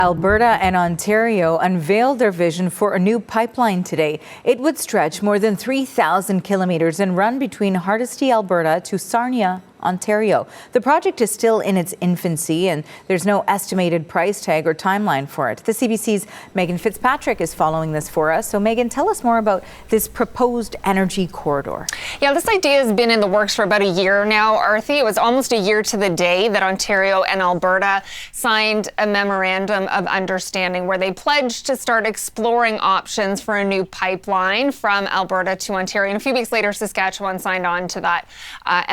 Alberta and Ontario unveiled their vision for a new pipeline today. It would stretch more than 3,000 kilometers and run between Hardisty, Alberta to Sarnia, Ontario. The project is still in its infancy and there's no estimated price tag or timeline for it. The CBC's Megan Fitzpatrick is following this for us. So Megan, tell us more about this proposed energy corridor. Yeah, this idea has been in the works for about a year now, Arthi. It was almost a year to the day that Ontario and Alberta signed a memorandum of understanding where they pledged to start exploring options for a new pipeline from Alberta to Ontario. And a few weeks later, Saskatchewan signed on to that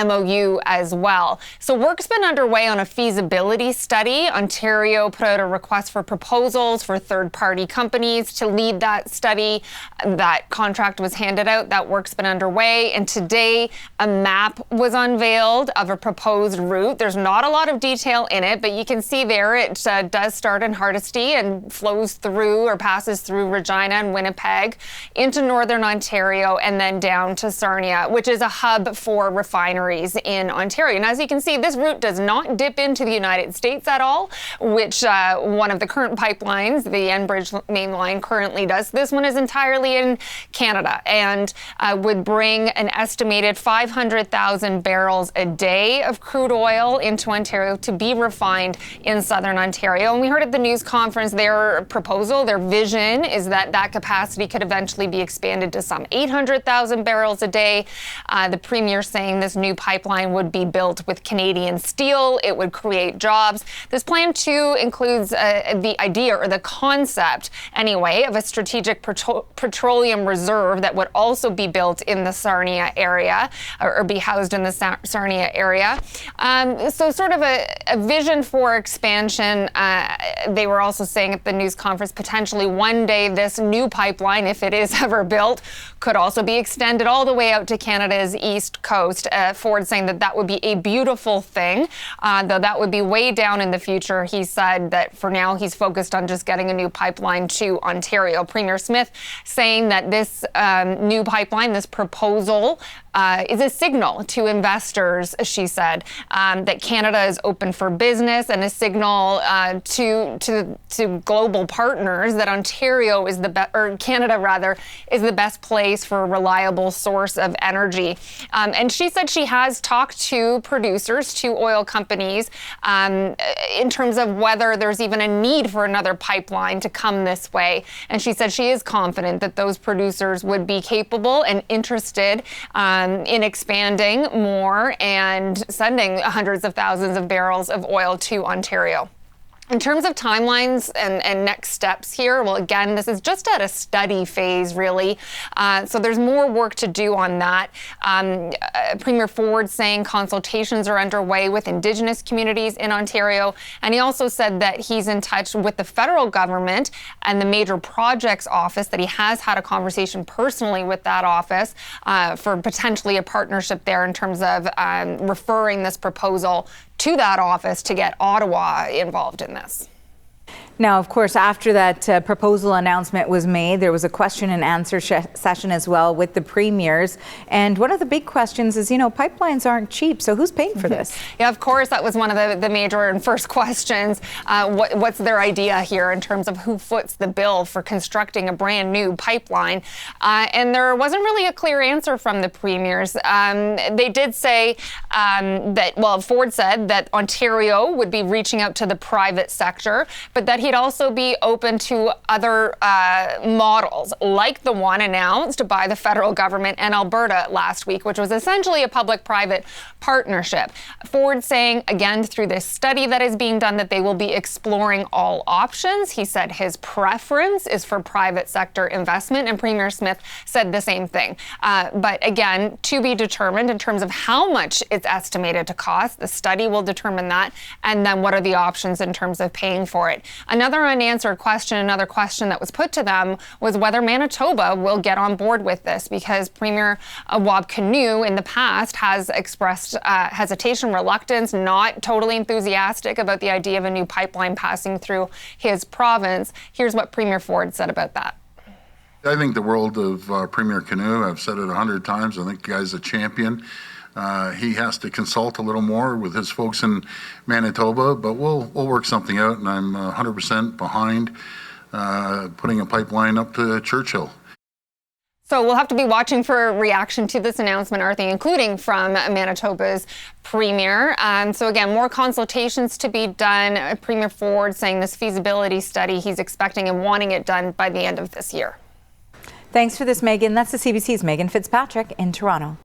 MOU as well. So work's been underway on a feasibility study. Ontario put out a request for proposals for third-party companies to lead that study. That contract was handed out. That work's been underway. And today, a map was unveiled of a proposed route. There's not a lot of detail in it, but you can see there it does start in Hardisty and flows through or passes through Regina and Winnipeg into northern Ontario and then down to Sarnia, which is a hub for refineries in Ontario. And as you can see, this route does not dip into the United States at all, which one of the current pipelines, the Enbridge main line, currently does. This one is entirely in Canada and would bring an estimated 500,000 barrels a day of crude oil into Ontario to be refined in southern Ontario. And we heard at the news conference their proposal, their vision is that that capacity could eventually be expanded to some 800,000 barrels a day. The Premier saying this new pipeline would be built with Canadian steel. It would create jobs. This plan too includes the idea or the concept anyway of a strategic petroleum reserve that would also be built in the Sarnia area or be housed in the Sarnia area. So sort of a vision for expansion. They were also saying at the news conference potentially one day this new pipeline, if it is ever built, could also be extended all the way out to Canada's east coast. Ford saying that that would be a beautiful thing, though that would be way down in the future. He said that for now he's focused on just getting a new pipeline to Ontario. Premier Smith saying that this new pipeline, this proposal, is a signal to investors, she said, that Canada is open for business and a signal to global partners that Ontario is Canada rather, is the best place for a reliable source of energy. And she said she has talked to producers, to oil companies, in terms of whether there's even a need for another pipeline to come this way. And she said she is confident that those producers would be capable and interested in expanding more and sending hundreds of thousands of barrels of oil to Ontario. In terms of timelines and next steps here, well, again, this is just at a study phase, really. So there's more work to do on that. Premier Ford saying consultations are underway with Indigenous communities in Ontario. And he also said that he's in touch with the federal government and the Major Projects Office, that he has had a conversation personally with that office for potentially a partnership there in terms of referring this proposal to that office to get Ottawa involved in this. Now, of course, after that proposal announcement was made, there was a question and answer session as well with the premiers. And one of the big questions is, pipelines aren't cheap. So who's paying for this? Yeah, of course, that was one of the major and first questions. What's their idea here in terms of who foots the bill for constructing a brand new pipeline? And there wasn't really a clear answer from the premiers. They did say Ford said that Ontario would be reaching out to the private sector, but that he'd also be open to other models, like the one announced by the federal government and Alberta last week, which was essentially a public-private partnership. Ford saying, again, through this study that is being done, that they will be exploring all options. He said his preference is for private sector investment, and Premier Smith said the same thing. But again, to be determined in terms of how much it's estimated to cost. The study will determine that, and then what are the options in terms of paying for it. Another unanswered question, another question that was put to them was whether Manitoba will get on board with this, because Premier Wab Kinew in the past has expressed hesitation, reluctance, not totally enthusiastic about the idea of a new pipeline passing through his province. Here's what Premier Ford said about that. I think the world of Premier Kinew, I've said it 100 times, I think the guy's a champion. He has to consult a little more with his folks in Manitoba, but we'll work something out, and I'm 100% behind putting a pipeline up to Churchill. So we'll have to be watching for a reaction to this announcement, Arthi, including from Manitoba's Premier. So again, more consultations to be done. Premier Ford saying this feasibility study he's expecting and wanting it done by the end of this year. Thanks for this, Megan. That's the CBC's Megan Fitzpatrick in Toronto.